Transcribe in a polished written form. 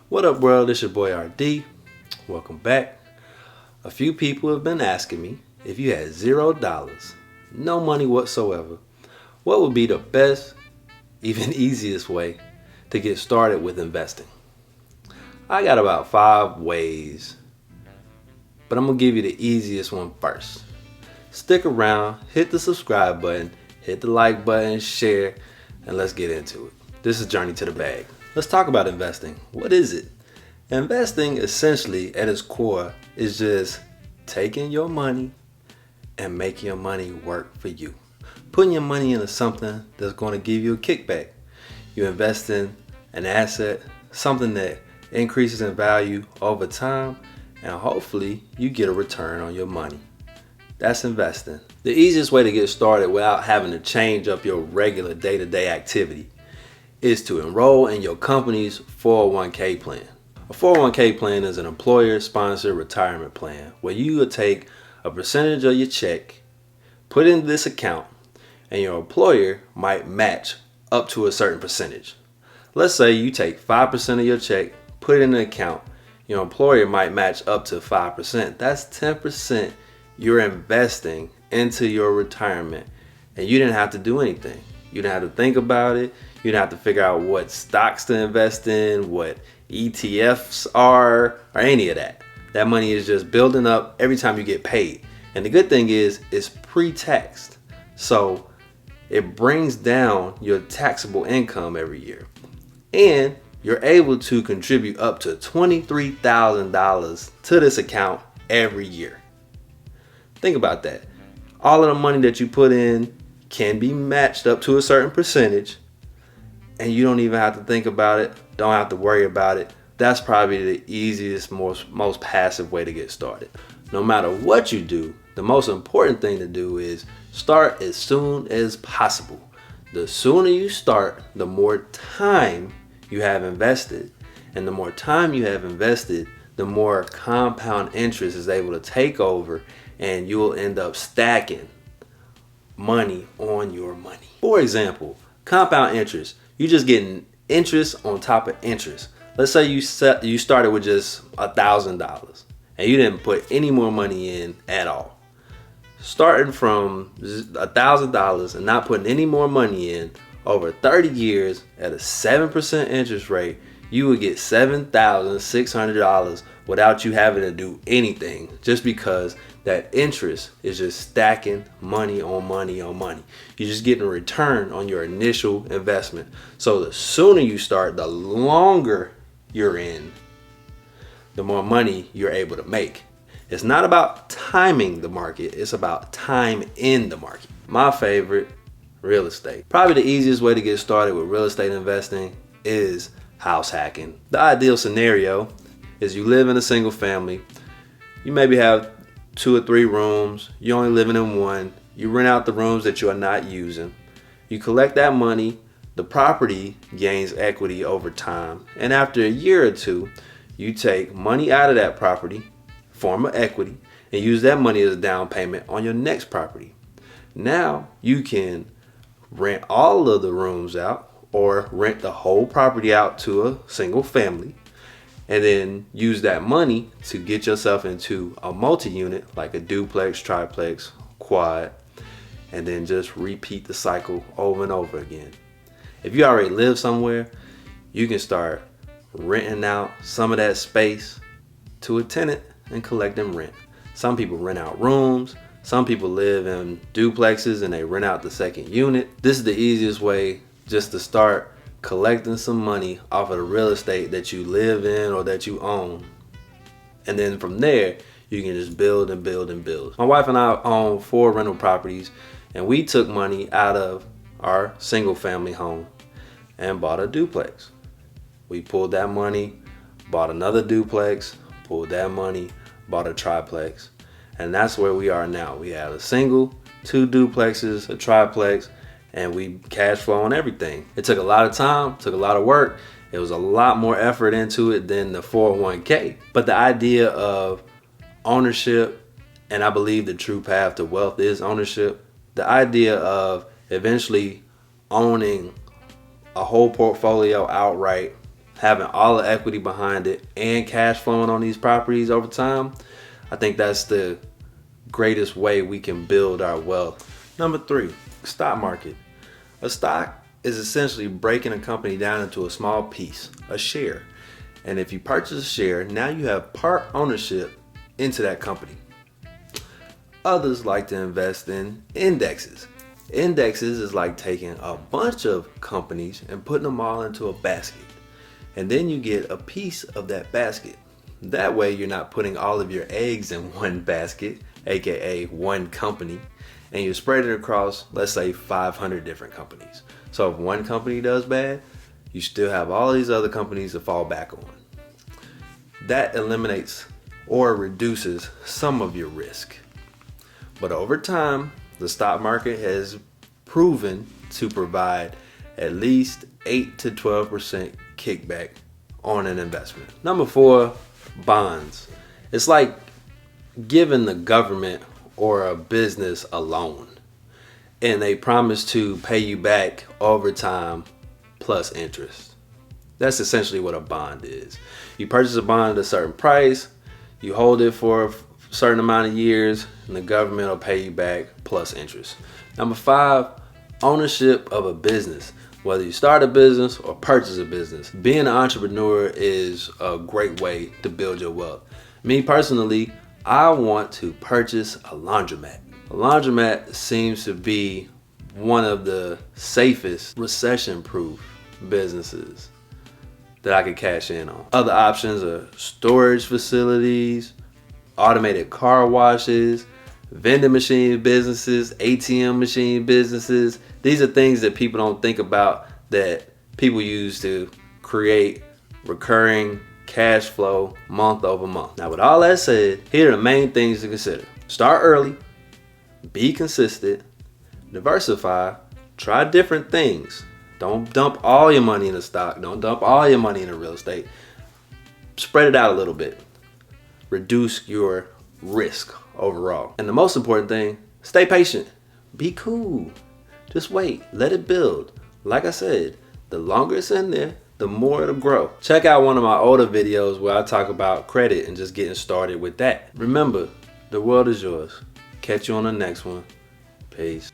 What up, world? It's your boy RD. Welcome back. A few people have been asking me, if you had $0, no money whatsoever, what would be the best, even easiest way to get started with investing? I got about 5 ways, but I'm gonna give you the easiest one first. Stick around, hit the subscribe button, hit the like button, share, and let's get into it. This is Journey to the Bag. Let's talk about investing. What is it? Investing essentially at its core is just taking your money and making your money work for you. Putting your money into something that's going to give you a kickback. You invest in an asset, something that increases in value over time, and hopefully you get a return on your money. That's investing. The easiest way to get started without having to change up your regular day-to-day activity is to enroll in your company's 401k plan. A 401k plan is an employer-sponsored retirement plan where you will take a percentage of your check, put it in this account, and your employer might match up to a certain percentage. Let's say you take 5% of your check, put it in an account, your employer might match up to 5%. That's 10% you're investing into your retirement, and you didn't have to do anything. You didn't have to think about it. You didn't have to figure out what stocks to invest in, what ETFs are, or any of that. That money is just building up every time you get paid. And the good thing is it's pre-taxed. So it brings down your taxable income every year. And you're able to contribute up to $23,000 to this account every year. Think about that. All of the money that you put in can be matched up to a certain percentage, and you don't even have to think about it, don't have to worry about it. That's probably the easiest, most passive way to get started. No matter what you do, the most important thing to do is start as soon as possible. The sooner you start, the more time you have invested. And the more time you have invested, the more compound interest is able to take over, and you will end up stacking money on your money. For example, compound interest. You're just getting interest on top of interest. Let's say you started with just $1,000 and you didn't put any more money in at all. Starting from $1,000 and not putting any more money in, over 30 years at a 7% interest rate, you would get $7,600 without you having to do anything, just because that interest is just stacking money on money on money. You're just getting a return on your initial investment. So the sooner you start, the longer you're in, the more money you're able to make. It's not about timing the market, it's about time in the market. My favorite, real estate. Probably the easiest way to get started with real estate investing is house hacking. The ideal scenario is you live in a single family. You maybe have 2 or 3 rooms. You're only living in one. You rent out the rooms that you are not using. You collect that money. The property gains equity over time. And after a year or 2, you take money out of that property, form of equity, and use that money as a down payment on your next property. Now you can rent all of the rooms out or rent the whole property out to a single family, and then use that money to get yourself into a multi-unit like a duplex, triplex, quad, and then just repeat the cycle over and over again. If you already live somewhere, you can start renting out some of that space to a tenant and collect them rent. Some people rent out rooms. Some people live in duplexes and they rent out the second unit. This is the easiest way just to start collecting some money off of the real estate that you live in or that you own. And then from there, you can just build and build and build. My wife and I own 4 rental properties, and we took money out of our single family home and bought a duplex. We pulled that money, bought another duplex, pulled that money, bought a triplex. And that's where we are now. We have a single, 2 duplexes, a triplex, and we cash flow on everything. It took a lot of time, took a lot of work. It was a lot more effort into it than the 401k. But the idea of ownership, and I believe the true path to wealth is ownership. The idea of eventually owning a whole portfolio outright having all the equity behind it and cash flowing on these properties over time, I think that's the greatest way we can build our wealth. Number 3, stock market. A stock is essentially breaking a company down into a small piece, a share. And if you purchase a share, now you have part ownership into that company. Others like to invest in indexes. Indexes is like taking a bunch of companies and putting them all into a basket. And then you get a piece of that basket. That way you're not putting all of your eggs in one basket, aka one company, and you spread it across, let's say, 500 different companies. So if one company does bad, you still have all these other companies to fall back on. That eliminates or reduces some of your risk. But over time, the stock market has proven to provide at least 8 to 12% kickback on an investment. Number 4, bonds. It's like giving the government or a business a loan, and they promise to pay you back over time plus interest. That's essentially what a bond is. You purchase a bond at a certain price, you hold it for a certain amount of years, and the government will pay you back plus interest. Number 5, ownership of a business. Whether you start a business or purchase a business, being an entrepreneur is a great way to build your wealth. Me personally, I want to purchase a laundromat. A laundromat seems to be one of the safest recession-proof businesses that I could cash in on. Other options are storage facilities, automated car washes, vending machine businesses, ATM machine businesses. These are things that people don't think about that people use to create recurring cash flow month over month. Now, with all that said, here are the main things to consider. Start early, be consistent, diversify, try different things. Don't dump all your money in the stock. Don't dump all your money in the real estate. Spread it out a little bit. Reduce your risk overall. And the most important thing, stay patient. Be cool. Just wait. Let it build. Like I said, the longer it's in there, the more it'll grow. Check out one of my older videos where I talk about credit and just getting started with that. Remember, the world is yours. Catch you on the next one. Peace.